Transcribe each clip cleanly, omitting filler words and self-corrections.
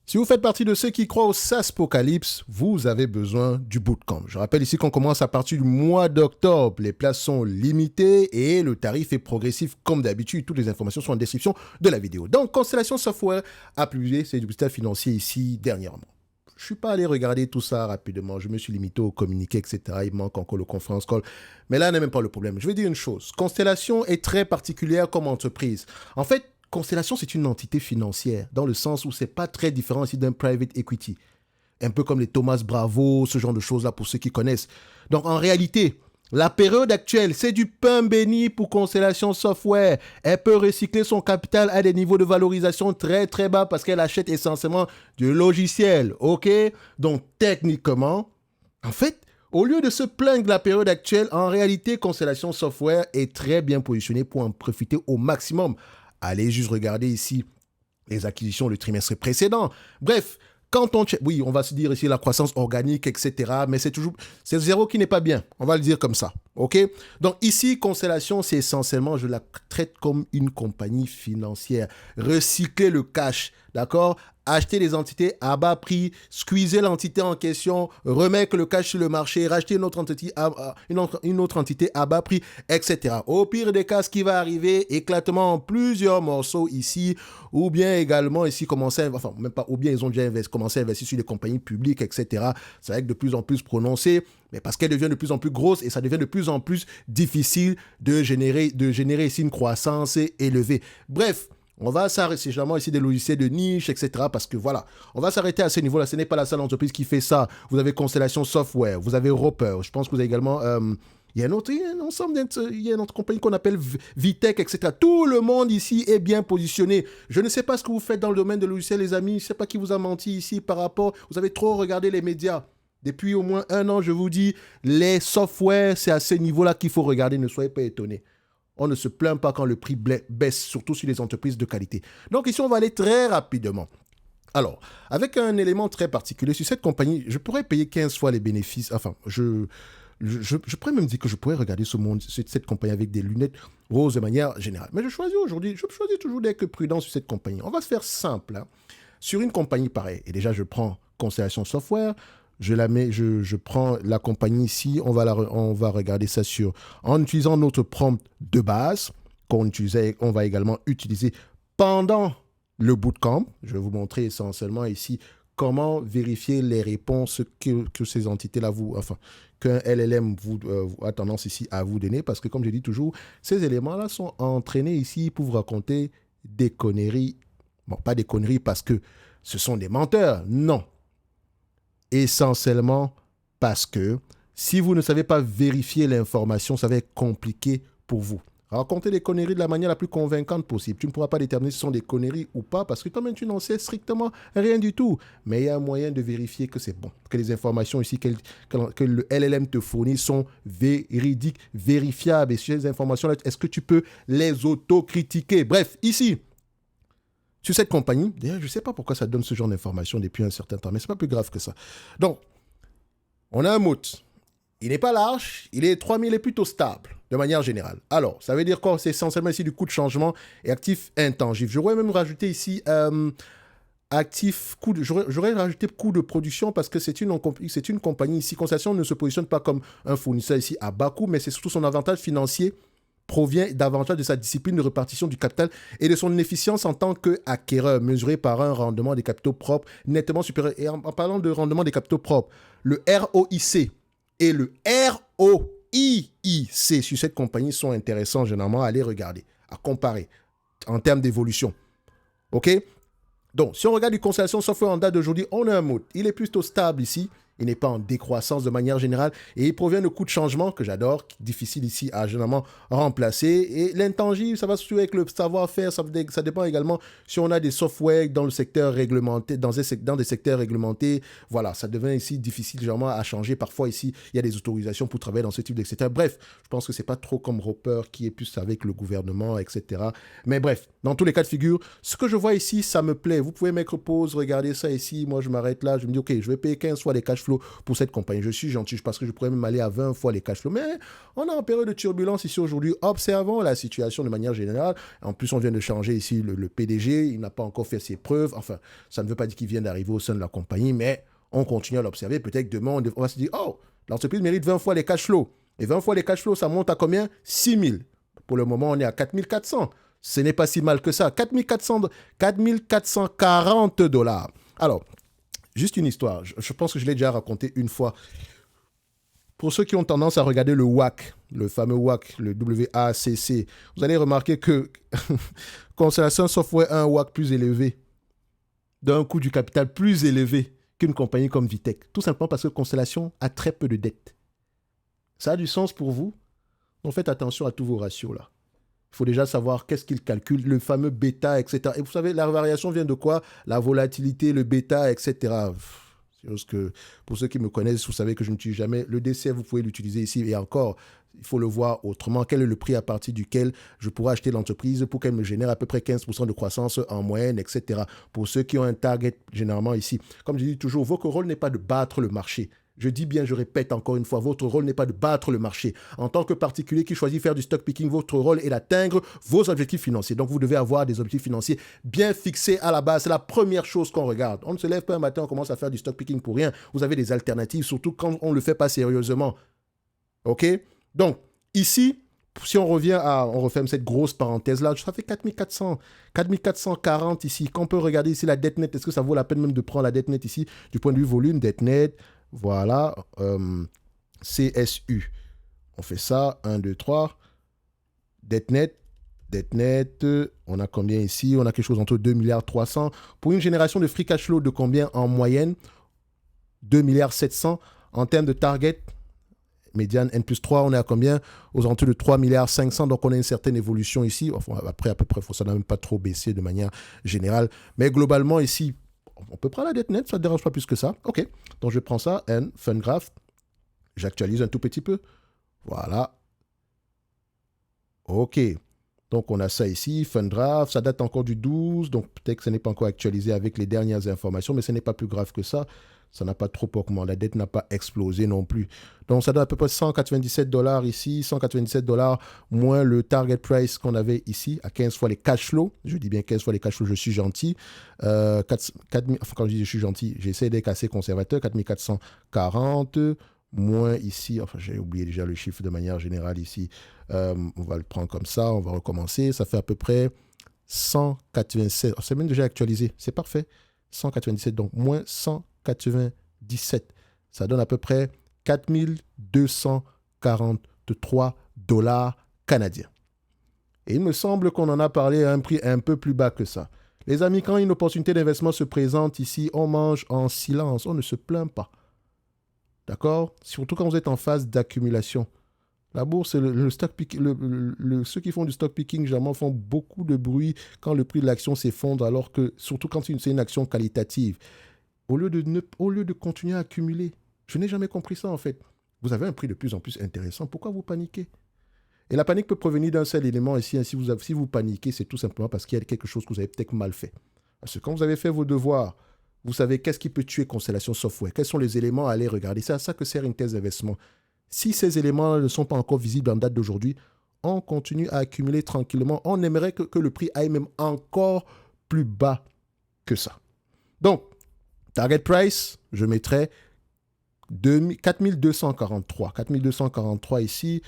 Si vous faites partie de ceux qui croient au SaaSpocalypse, vous avez besoin du bootcamp. Je rappelle ici qu'on commence à partir du mois d'octobre. Les places sont limitées et le tarif est progressif comme d'habitude. Toutes les informations sont en description de la vidéo. Donc, Constellation Software a publié ses résultats financiers ici dernièrement. Je ne suis pas allé regarder tout ça rapidement. Je me suis limité au communiqué, etc. Il manque encore le conference call. Mais là n'est même pas le problème. Je vais dire une chose. Constellation est très particulière comme entreprise. En fait, Constellation, c'est une entité financière, dans le sens où c'est pas très différent ici d'un private equity. Un peu comme les Thomas Bravo, ce genre de choses-là pour ceux qui connaissent. Donc en réalité, la période actuelle, c'est du pain béni pour Constellation Software. Elle peut recycler son capital à des niveaux de valorisation très très bas parce qu'elle achète essentiellement du logiciel. OK? Donc techniquement, en fait, au lieu de se plaindre de la période actuelle, en réalité, Constellation Software est très bien positionnée pour en profiter au maximum. Allez juste regarder ici les acquisitions le trimestre précédent. Bref, quand on... Oui, on va se dire ici la croissance organique, etc. Mais c'est zéro qui n'est pas bien. On va le dire comme ça. OK? Donc ici, Constellation, c'est essentiellement, je la traite comme une compagnie financière. Recycler le cash, d'accord? Acheter les entités à bas prix, squeezer l'entité en question, remettre le cash sur le marché, racheter une autre entité à bas prix, etc. Au pire des cas, ce qui va arriver, éclatement en plusieurs morceaux ici, ou bien également ici commencer, enfin même pas, ou bien ils ont déjà commencé à investir sur les compagnies publiques, etc. Ça va être de plus en plus prononcé, mais parce qu'elle devient de plus en plus grosse et ça devient de plus en plus difficile de générer ici une croissance élevée. Bref, on va s'arrêter généralement ici des logiciels de niche, etc. Parce que voilà, on va s'arrêter à ce niveau-là. Ce n'est pas la seule entreprise qui fait ça. Vous avez Constellation Software, vous avez Roper. Je pense que vous avez également... il y a une autre compagnie qu'on appelle Vitech, etc. Tout le monde ici est bien positionné. Je ne sais pas ce que vous faites dans le domaine de logiciels, les amis. Je ne sais pas qui vous a menti ici par rapport... Vous avez trop regardé les médias. Depuis au moins 1 an, je vous dis, les softwares, c'est à ce niveau-là qu'il faut regarder. Ne soyez pas étonnés. On ne se plaint pas quand le prix baisse, surtout sur les entreprises de qualité. Donc ici, on va aller très rapidement. Alors, avec un élément très particulier, sur cette compagnie, je pourrais payer 15 fois les bénéfices. Enfin, je pourrais même dire que je pourrais regarder cette compagnie avec des lunettes roses de manière générale. Mais je choisis toujours d'être prudent sur cette compagnie. On va se faire simple. Hein. Sur une compagnie pareille, et déjà, je prends Constellation Software, je prends la compagnie ici, on va regarder ça en utilisant notre prompt de base qu'on va également utiliser pendant le bootcamp. Je vais vous montrer essentiellement ici comment vérifier les réponses que ces entités-là qu'un LLM a tendance ici à vous donner, parce que comme je dis toujours, ces éléments-là sont entraînés ici pour vous raconter des conneries. Bon, pas des conneries parce que ce sont des menteurs, non. Essentiellement parce que si vous ne savez pas vérifier l'information, ça va être compliqué pour vous. Racontez les conneries de la manière la plus convaincante possible. Tu ne pourras pas déterminer si ce sont des conneries ou pas parce que toi-même, tu n'en sais strictement rien du tout. Mais il y a un moyen de vérifier que c'est bon, que les informations ici que le LLM te fournit sont véridiques, vérifiables. Et sur ces informations-là, est-ce que tu peux les autocritiquer? Bref, ici, sur cette compagnie, d'ailleurs, je ne sais pas pourquoi ça donne ce genre d'informations depuis un certain temps, mais ce n'est pas plus grave que ça. Donc, on a un moat. Il n'est pas large, il est 3000 et plutôt stable, de manière générale. Alors, ça veut dire quoi? C'est essentiellement ici du coût de changement et actif intangible. J'aurais même rajouté ici j'aurais rajouté coût de production parce que c'est une compagnie ici. Constellation ne se positionne pas comme un fournisseur ici à bas coût, mais c'est surtout son avantage financier provient davantage de sa discipline de répartition du capital et de son efficience en tant qu'acquéreur, mesuré par un rendement des capitaux propres nettement supérieur. Et en parlant de rendement des capitaux propres, le ROIC et le ROIIC sur cette compagnie sont intéressants généralement à aller regarder, à comparer en termes d'évolution. OK? Donc, si on regarde du Constellation Software en date d'aujourd'hui, on a un mode. Il est plutôt stable ici. Il n'est pas en décroissance de manière générale et il provient de coûts de changement que j'adore, difficile ici à généralement remplacer. Et l'intangible, ça va surtout avec le savoir-faire, ça dépend également si on a des softwares dans le secteur réglementé, dans des secteurs réglementés. Voilà, ça devient ici difficile généralement à changer. Parfois ici, il y a des autorisations pour travailler dans ce type de secteur. Bref, je pense que c'est pas trop comme Roper qui est plus avec le gouvernement, etc. Mais bref, dans tous les cas de figure, ce que je vois ici, ça me plaît. Vous pouvez mettre pause, regarder ça ici. Moi, je m'arrête là, je me dis, OK, je vais payer 15 fois les cash flow pour cette compagnie. Je suis gentil parce que je pourrais même aller à 20 fois les cash flows. Mais on est en période de turbulence ici aujourd'hui. Observons la situation de manière générale. En plus, on vient de changer ici le PDG. Il n'a pas encore fait ses preuves. Enfin, ça ne veut pas dire qu'il vient d'arriver au sein de la compagnie, mais on continue à l'observer. Peut-être que demain, on va se dire, oh, l'entreprise mérite 20 fois les cash flows. Et 20 fois les cash flows, ça monte à combien? 6 000. Pour le moment, on est à 4 400. Ce n'est pas si mal que ça. 4 440 $. Alors, juste une histoire. Je pense que je l'ai déjà raconté une fois. Pour ceux qui ont tendance à regarder le WACC, le fameux WACC, le WACC, vous allez remarquer que Constellation Software a un WACC plus élevé, d'un coût du capital plus élevé qu'une compagnie comme Vitech. Tout simplement parce que Constellation a très peu de dettes. Ça a du sens pour vous? Donc faites attention à tous vos ratios là. Il faut déjà savoir qu'est-ce qu'il calcule, le fameux bêta, etc. Et vous savez, la variation vient de quoi? La volatilité, le bêta, etc. C'est juste que pour ceux qui me connaissent, vous savez que je n'utilise jamais. Le DCF, vous pouvez l'utiliser ici. Et encore, il faut le voir autrement. Quel est le prix à partir duquel je pourrais acheter l'entreprise pour qu'elle me génère à peu près 15% de croissance en moyenne, etc. Pour ceux qui ont un target, généralement ici. Comme je dis toujours, votre rôle n'est pas de battre le marché. Je dis bien, je répète encore une fois, votre rôle n'est pas de battre le marché. En tant que particulier qui choisit faire du stock picking, votre rôle est d'atteindre vos objectifs financiers. Donc, vous devez avoir des objectifs financiers bien fixés à la base. C'est la première chose qu'on regarde. On ne se lève pas un matin, on commence à faire du stock picking pour rien. Vous avez des alternatives, surtout quand on ne le fait pas sérieusement. OK? Donc, ici, si on revient on referme cette grosse parenthèse-là, ça fait 4400, 4440 ici. Quand on peut regarder ici la dette nette, est-ce que ça vaut la peine même de prendre la dette nette ici du point de vue volume, dette nette? Voilà, CSU. On fait ça, 1, 2, 3. Dette nette, on a combien ici? On a quelque chose entre 2 milliards 300. Pour une génération de free cash flow de combien en moyenne? 2 milliards 700. En termes de target, médiane N+3, on est à combien? Aux alentours de 3 milliards 500. Donc, on a une certaine évolution ici. Enfin, après, à peu près, ça n'a même pas trop baissé de manière générale. Mais globalement, ici, on peut prendre la dette nette, ça ne dérange pas plus que ça. OK. Donc, je prends ça, Fun Graph. J'actualise un tout petit peu. Voilà. OK. Donc, on a ça ici, Fun Graph. Ça date encore du 12. Donc, peut-être que ce n'est pas encore actualisé avec les dernières informations, mais ce n'est pas plus grave que ça. Ça n'a pas trop augmenté. La dette n'a pas explosé non plus. Donc, ça donne à peu près 197 $ ici. 197 $ moins le target price qu'on avait ici à 15 fois les cash flows. Je dis bien 15 fois les cash flows, je suis gentil. Quand je dis je suis gentil, j'essaie d'être assez conservateur. 4440 moins ici. Enfin, j'ai oublié déjà le chiffre de manière générale ici. On va le prendre comme ça. On va recommencer. Ça fait à peu près 197. C'est même déjà actualisé. C'est parfait. 197, donc moins 197. Ça donne à peu près 4243 $ canadiens. Et il me semble qu'on en a parlé à un prix un peu plus bas que ça. Les amis, quand une opportunité d'investissement se présente ici, on mange en silence, on ne se plaint pas. D'accord? Surtout quand vous êtes en phase d'accumulation. La bourse, le stock picking, ceux qui font du stock picking, généralement, font beaucoup de bruit quand le prix de l'action s'effondre, alors que, surtout quand c'est une action qualitative, au lieu de continuer à accumuler. Je n'ai jamais compris ça, en fait. Vous avez un prix de plus en plus intéressant. Pourquoi vous paniquez? Et la panique peut provenir d'un seul élément. Et si vous paniquez, c'est tout simplement parce qu'il y a quelque chose que vous avez peut-être mal fait. Parce que quand vous avez fait vos devoirs, vous savez qu'est-ce qui peut tuer Constellation Software. Quels sont les éléments à aller regarder? C'est à ça que sert une thèse d'investissement. Si ces éléments ne sont pas encore visibles en date d'aujourd'hui, on continue à accumuler tranquillement. On aimerait que le prix aille même encore plus bas que ça. Donc, target price, je mettrai 4243. 4243 ici.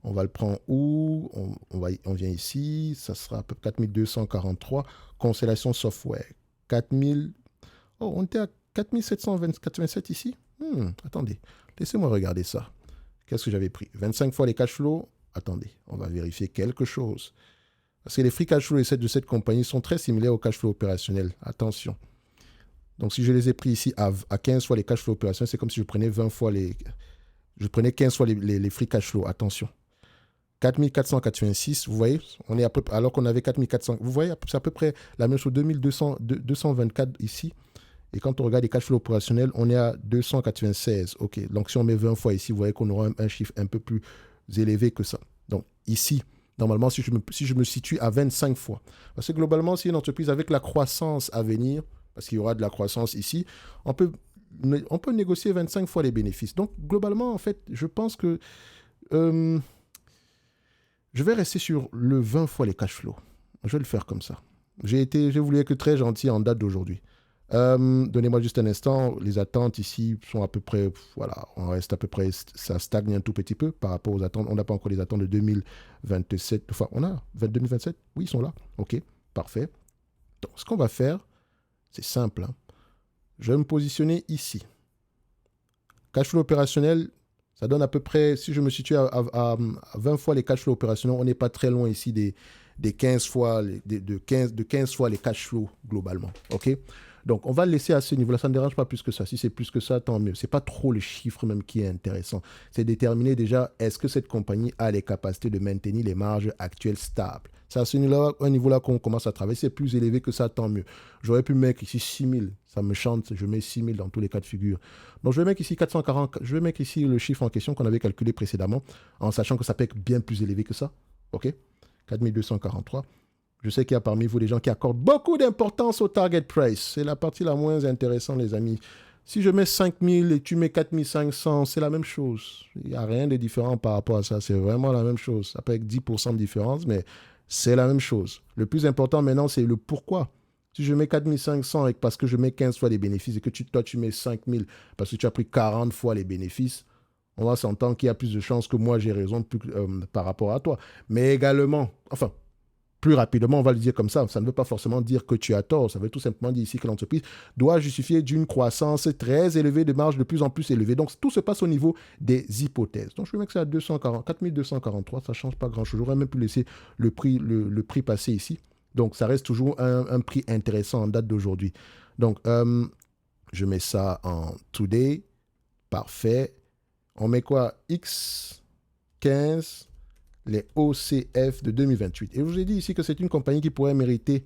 On va le prendre où? On vient ici. Ça sera à peu près 4243. Constellation Software. 4000. Oh, on était à 4727 ici. Attendez. Laissez-moi regarder ça. Qu'est-ce que j'avais pris? 25 fois les cash flows. Attendez, on va vérifier quelque chose. Parce que les free cash flows de cette compagnie sont très similaires aux cash flows opérationnels. Attention. Donc, si je les ai pris ici à 15 fois les cash flows opérationnels, c'est comme si je prenais 20 fois je prenais 15 fois les free cash flows. Attention. 4486, vous voyez, on est à peu près, alors qu'on avait 4400. Vous voyez, c'est à peu près la même chose. 224 ici. Et quand on regarde les cash flows opérationnels, on est à 296. OK. Donc, si on met 20 fois ici, vous voyez qu'on aura un chiffre un peu plus élevé que ça. Donc, ici, normalement, si je me situe à 25 fois. Parce que globalement, si une entreprise avec la croissance à venir, parce qu'il y aura de la croissance ici, on peut on peut négocier 25 fois les bénéfices. Donc, globalement, en fait, je pense que je vais rester sur le 20 fois les cash flow. Je vais le faire comme ça. J'ai voulu être très gentil en date d'aujourd'hui. Donnez-moi juste un instant. Les attentes ici sont à peu près, voilà, on reste à peu près, ça stagne un tout petit peu par rapport aux attentes. On n'a pas encore les attentes de 2027. Enfin, on a 2027. Oui, ils sont là. OK, parfait. Donc, ce qu'on va faire, c'est simple. Hein. Je vais me positionner ici. Cash flow opérationnel, ça donne à peu près, si je me situe à 20 fois les cash flow opérationnels, on n'est pas très loin ici des 15 fois, de 15 fois les cash flow globalement. OK? Donc, on va le laisser à ce niveau-là. Ça ne dérange pas plus que ça. Si c'est plus que ça, tant mieux. Ce n'est pas trop le chiffre même qui est intéressant. C'est déterminer déjà, est-ce que cette compagnie a les capacités de maintenir les marges actuelles stables. C'est à ce niveau-là qu'on commence à travailler. C'est plus élevé que ça, tant mieux. J'aurais pu mettre ici 6 000. Ça me chante. Je mets 6 000 dans tous les cas de figure. Donc, je vais mettre ici 440. Je vais mettre ici le chiffre en question qu'on avait calculé précédemment, en sachant que ça peut être bien plus élevé que ça. OK? 4243. Je sais qu'il y a parmi vous des gens qui accordent beaucoup d'importance au target price. C'est la partie la moins intéressante, les amis. Si je mets 5 000 et tu mets 4 500, c'est la même chose. Il n'y a rien de différent par rapport à ça. C'est vraiment la même chose. Ça peut être 10% de différence, mais c'est la même chose. Le plus important maintenant, c'est le pourquoi. Si je mets 4 500 et parce que je mets 15 fois les bénéfices et que toi, tu mets 5 000 parce que tu as pris 40 fois les bénéfices, on va s'entendre qu'il y a plus de chances que moi, j'ai raison par rapport à toi. Mais également, enfin, plus rapidement, on va le dire comme ça. Ça ne veut pas forcément dire que tu as tort. Ça veut tout simplement dire ici que l'entreprise doit justifier d'une croissance très élevée, de marge de plus en plus élevée. Donc, tout se passe au niveau des hypothèses. Donc, je vais mettre ça à 4243. Ça ne change pas grand-chose. J'aurais même pu laisser le prix passer ici. Donc, ça reste toujours un prix intéressant en date d'aujourd'hui. Donc, je mets ça en today. Parfait. On met quoi? X15. Les OCF de 2028. Et je vous ai dit ici que c'est une compagnie qui pourrait mériter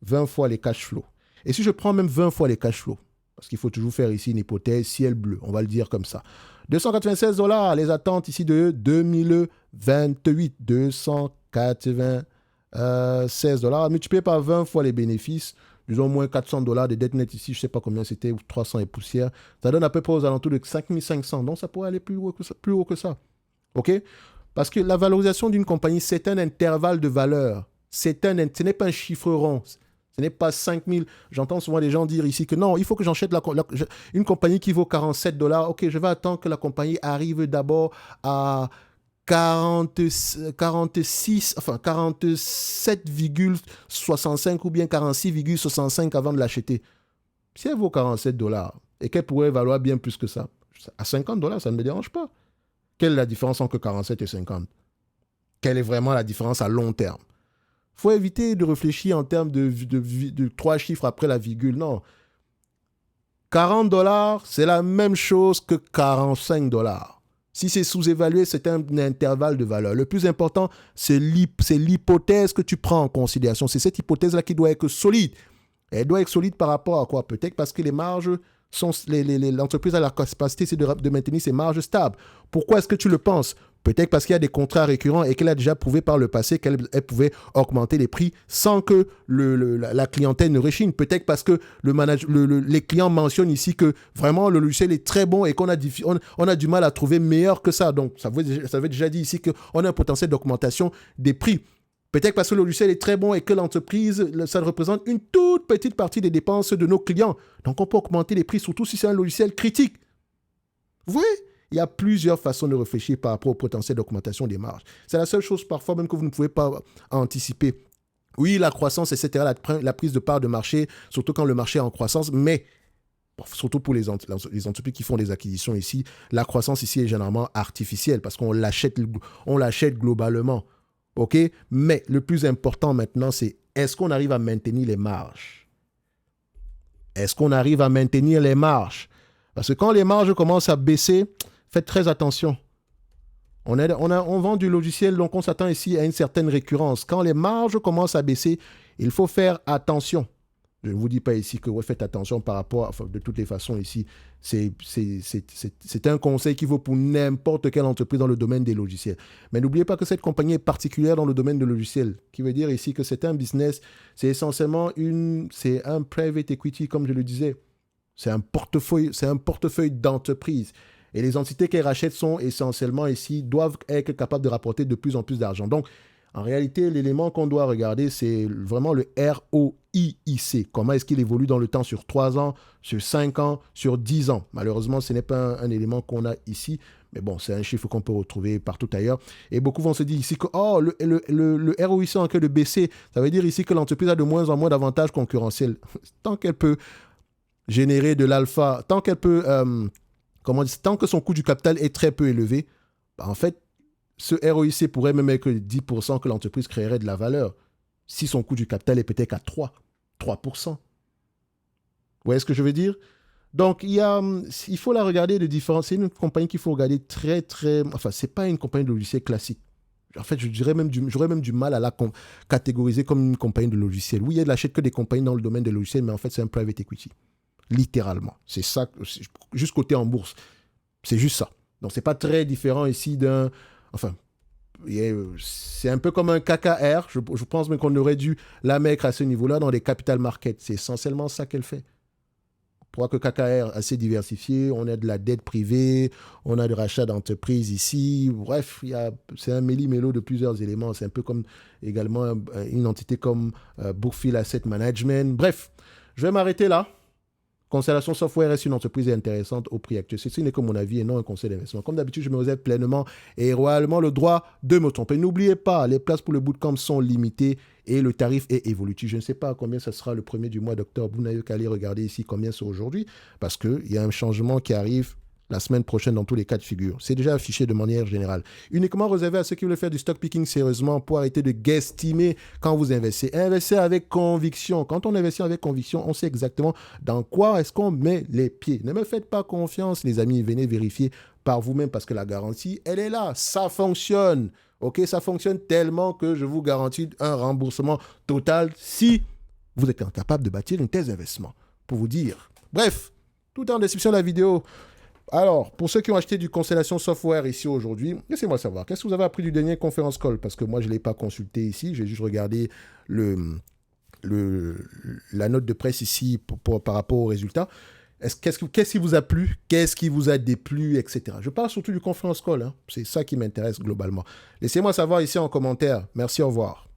20 fois les cash flows. Et si je prends même 20 fois les cash flows, parce qu'il faut toujours faire ici une hypothèse ciel bleu, on va le dire comme ça. $296, les attentes ici de 2028. $296, multiplié par 20 fois les bénéfices, disons moins $400 de dette nette ici, je ne sais pas combien c'était, 300 et poussière. Ça donne à peu près aux alentours de 5 500. Donc ça pourrait aller plus haut que ça. OK? Parce que la valorisation d'une compagnie, c'est un intervalle de valeur. Ce n'est pas un chiffre rond. Ce n'est pas 5 000. J'entends souvent des gens dire ici que non, il faut que j'achète une compagnie qui vaut $47. OK, je vais attendre que la compagnie arrive d'abord à 47,65 ou bien 46,65 avant de l'acheter. Si elle vaut $47 et qu'elle pourrait valoir bien plus que ça, à $50, ça ne me dérange pas. Quelle est la différence entre 47 et 50? Quelle est vraiment la différence à long terme? Il faut éviter de réfléchir en termes de 3 chiffres après la virgule. Non. $40, c'est la même chose que $45. Si c'est sous-évalué, c'est un intervalle de valeur. Le plus important, c'est l'hypothèse que tu prends en considération. C'est cette hypothèse-là qui doit être solide. Elle doit être solide par rapport à quoi? Peut-être parce que les marges... l'entreprise a la capacité de maintenir ses marges stables. Pourquoi est-ce que tu le penses? Peut-être parce qu'il y a des contrats récurrents et qu'elle a déjà prouvé par le passé qu'elle pouvait augmenter les prix sans que la clientèle ne rechigne. Peut-être parce que les clients mentionnent ici que vraiment le logiciel est très bon et qu'on a du mal à trouver meilleur que ça. Donc, ça veut déjà dire ici qu'on a un potentiel d'augmentation des prix. Peut-être parce que le logiciel est très bon et que l'entreprise, ça représente une toute petite partie des dépenses de nos clients. Donc, on peut augmenter les prix, surtout si c'est un logiciel critique. Vous voyez? Il y a plusieurs façons de réfléchir par rapport au potentiel d'augmentation des marges. C'est la seule chose parfois même que vous ne pouvez pas anticiper. Oui, la croissance, etc., la prise de part de marché, surtout quand le marché est en croissance, mais surtout pour les entreprises qui font des acquisitions ici, la croissance ici est généralement artificielle parce qu'on l'achète globalement. OK? Mais le plus important maintenant, c'est est-ce qu'on arrive à maintenir les marges? Est-ce qu'on arrive à maintenir les marges? Parce que quand les marges commencent à baisser, faites très attention. On vend du logiciel, donc on s'attend ici à une certaine récurrence. Quand les marges commencent à baisser, il faut faire attention. Je ne vous dis pas ici que vous faites attention par rapport, enfin, de toutes les façons ici, c'est un conseil qui vaut pour n'importe quelle entreprise dans le domaine des logiciels. Mais n'oubliez pas que cette compagnie est particulière dans le domaine des logiciels, qui veut dire ici que c'est un business, c'est essentiellement c'est un private equity, comme je le disais. C'est un portefeuille d'entreprise. Et les entités qu'elles rachètent sont essentiellement ici, doivent être capables de rapporter de plus en plus d'argent. Donc, en réalité, l'élément qu'on doit regarder, c'est vraiment le ROIC. Comment est-ce qu'il évolue dans le temps sur 3 ans, sur 5 ans, sur 10 ans. Malheureusement, ce n'est pas un élément qu'on a ici. Mais bon, c'est un chiffre qu'on peut retrouver partout ailleurs. Et beaucoup vont se dire ici que oh, le ROIC est en train de baisser. Ça veut dire ici que l'entreprise a de moins en moins d'avantages concurrentiels. Tant qu'elle peut générer de l'alpha, tant qu'elle peut, tant que son coût du capital est très peu élevé, bah, en fait, ce ROIC pourrait même être 10% que l'entreprise créerait de la valeur. Si son coût du capital est peut-être à 3%. Vous voyez ce que je veux dire? Donc, il faut la regarder de différents. C'est une compagnie qu'il faut regarder Enfin, c'est pas une compagnie de logiciels classique. En fait, j'aurais même du mal à la catégoriser comme une compagnie de logiciels. Oui, elle n'achète que des compagnies dans le domaine des logiciels, mais en fait, c'est un private equity. Littéralement. C'est ça, juste côté en bourse. C'est juste ça. Donc, c'est pas très différent ici d'un. Enfin, c'est un peu comme un KKR. Je pense même qu'on aurait dû la mettre à ce niveau-là dans les capital markets. C'est essentiellement ça qu'elle fait. Pour que KKR assez diversifié, on a de la dette privée, on a de rachat d'entreprises ici. Bref, c'est un méli-mélo de plusieurs éléments. C'est un peu comme également une entité comme Brookfield Asset Management. Bref, je vais m'arrêter là. Constellation Software reste une entreprise intéressante au prix actuel. Ceci n'est que mon avis et non un conseil d'investissement. Comme d'habitude, je me réserve pleinement et royalement le droit de me tromper. N'oubliez pas, les places pour le bootcamp sont limitées et le tarif est évolutif. Je ne sais pas combien ça sera le premier du mois d'octobre. Vous n'avez qu'à aller regarder ici combien c'est aujourd'hui parce qu'il y a un changement qui arrive la semaine prochaine dans tous les cas de figure. C'est déjà affiché de manière générale. Uniquement réservé à ceux qui veulent faire du stock picking sérieusement pour arrêter de guesstimer quand vous investissez. Investissez avec conviction. Quand on investit avec conviction, on sait exactement dans quoi est-ce qu'on met les pieds. Ne me faites pas confiance, les amis. Venez vérifier par vous-même parce que la garantie, elle est là. Ça fonctionne. OK, ça fonctionne tellement que je vous garantis un remboursement total si vous êtes incapable de bâtir une thèse d'investissement. Pour vous dire. Bref, tout est en description de la vidéo. Alors, pour ceux qui ont acheté du Constellation Software ici aujourd'hui, laissez-moi savoir, qu'est-ce que vous avez appris du dernier conférence call? Parce que moi, je ne l'ai pas consulté ici, j'ai juste regardé la note de presse ici par rapport aux résultats. Qu'est-ce qui vous a plu? Qu'est-ce qui vous a déplu, etc. Je parle surtout du conférence call, hein. C'est ça qui m'intéresse globalement. Laissez-moi savoir ici en commentaire. Merci, au revoir.